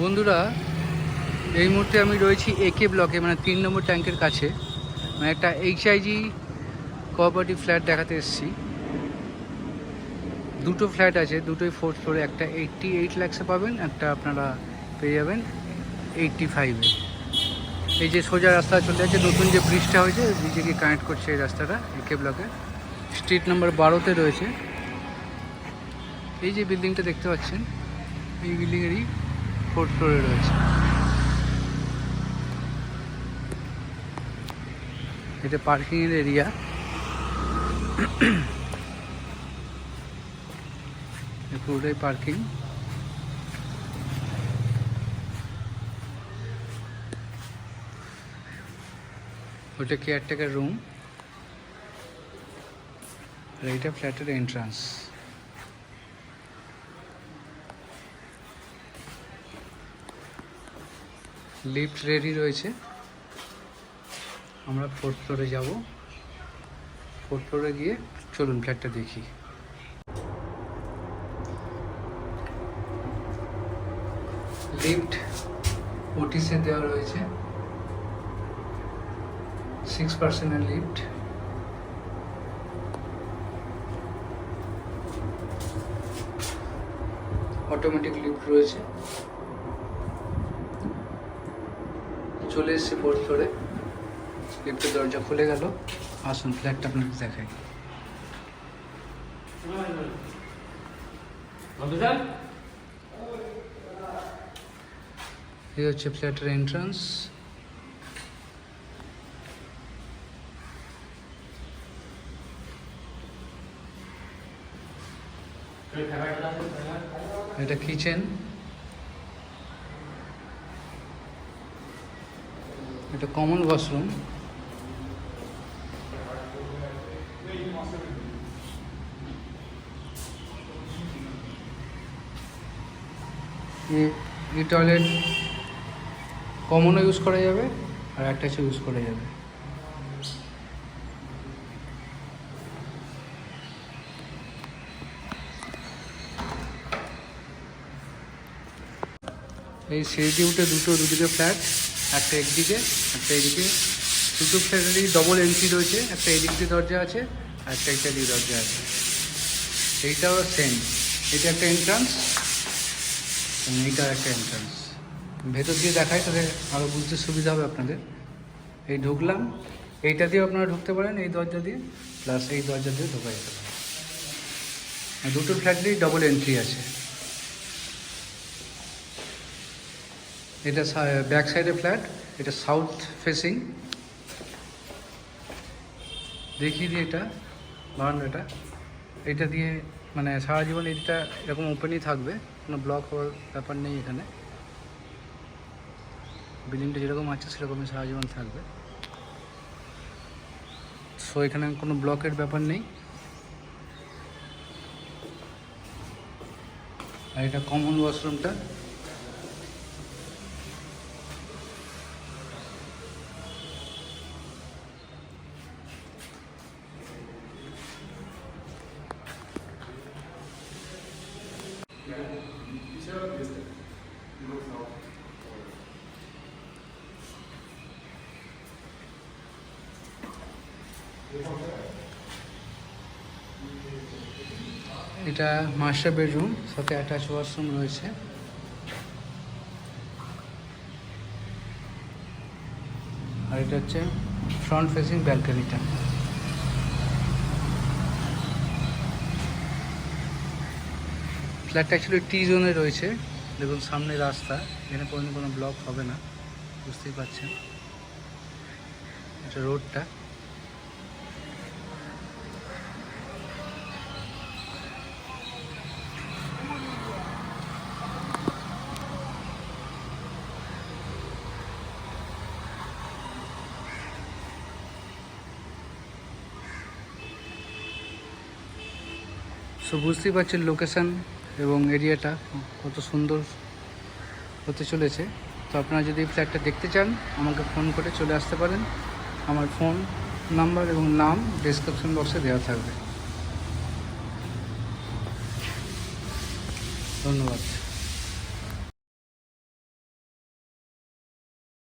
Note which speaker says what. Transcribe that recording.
Speaker 1: বন্ধুরা, এই মুহূর্তে আমি রয়েছি একে ব্লকে, মানে 3 নম্বর ট্যাঙ্কের কাছে। মানে একটা এইচআইজি কোঅপারেটিভ ফ্ল্যাট দেখাতে এসেছি। দুটো ফ্ল্যাট আছে, দুটোই 4th ফ্লোরে। একটা 88 লাখসে পাবেন, একটা আপনারা পেয়ে যাবেন 85-এ। এই যে সোজা রাস্তা চলে যাচ্ছে, নতুন যে ব্রিজটা হয়েছে, ব্রিজে গিয়ে কানেক্ট করছে এই রাস্তাটা একে ব্লকে। স্ট্রিট নাম্বার 12-তে রয়েছে। এই যে বিল্ডিংটা দেখতে পাচ্ছেন, এই বিল্ডিংয়েরই 4th ফ্লোরে রয়েছে। এটা পার্কিংয়ের এরিয়া। পুরোটাই পার্কিং। ওটা কেয়ারটেকার রুম, আর এইটা ফ্ল্যাটের এন্ট্রান্স। লিফট রেডি রয়েছে। আমরা 4th ফ্লোরে যাব। 4th ফ্লোরে গিয়ে চলুন ফ্ল্যাটটা দেখি। লিফট ওটিসে দেওয়া রয়েছে, 6% লিফট। অটোমেটিক লিফট রয়েছে। চলে এসেছি 4th ফ্লোরে। লিফটের দরজা খুলে গেল। আসুন ফ্ল্যাটটা আপনাকে দেখাই। এই হচ্ছে ফ্ল্যাটের এন্ট্রান্স। এটা কিচেন। এটা কমন ওয়াশরুম। এই টয়লেট কমনও ইউজ করা যাবে, আর অ্যাটাচও ইউজ করা যাবে। এই সিঁড়িটি উঠে দুদিকে ফ্ল্যাট, একটা একদিকে একটা এদিকে। দুটো ফ্ল্যাটেরই ডবল এন্ট্রি রয়েছে। একটা এদিক দিয়ে দরজা আছে, আর একটা এইটা দিয়ে দরজা আছে। এইটাও সেম। এটা একটা এন্ট্রান্স, এইটা একটা এন্ট্রান্স। ভেতর দিয়ে দেখাই, তাহলে আরও বুঝতে সুবিধা হবে আপনাদের। এই ঢুকলাম, এইটা দিয়েও আপনারা ঢুকতে পারেন, এই দরজা দিয়ে, প্লাস এই দরজা দিয়ে ঢোকা যেতে পারে। দুটো ফ্ল্যাটেরই ডবল এন্ট্রি আছে। এটা ব্যাক সাইডে ফ্ল্যাট, এটা সাউথ ফেসিং। দেখিয়ে দিই এটা বারান্দাটা। এটা দিয়ে মানে সারা জীবন এটা এরকম ওপেনই থাকবে, কোনো ব্লক হওয়ার ব্যাপার নেই এখানে। বিল্ডিংটা যেরকম আছে সেরকমই সারা জীবন থাকবে। সো এখানে কোনো ব্লকের ব্যাপার নেই। আর এটা কমন ওয়াশরুমটা। এটা মাস্টার বেডরুম, সাথে অ্যাটাচ ওয়াশরুম রয়েছে। আর এটা হচ্ছে ফ্রন্ট ফেসিং ব্যালকনিটা। ফ্ল্যাটটা অ্যাকচুয়ালি টি জোনে রয়েছে। দেখুন সামনে রাস্তা, এখানে কোনো ব্লক হবে না, বুঝতেই পারছেন। এটা রোডটা। সো বুঝতেই পারছেন লোকেশান এবং এরিয়াটা কত সুন্দর হতে চলেছে। তো আপনারা যদি ফ্ল্যাটটা দেখতে চান, আমাকে ফোন করে চলে আসতে পারেন। আমার ফোন নাম্বার এবং নাম ডেসক্রিপশন বক্সে দেওয়া থাকবে। ধন্যবাদ।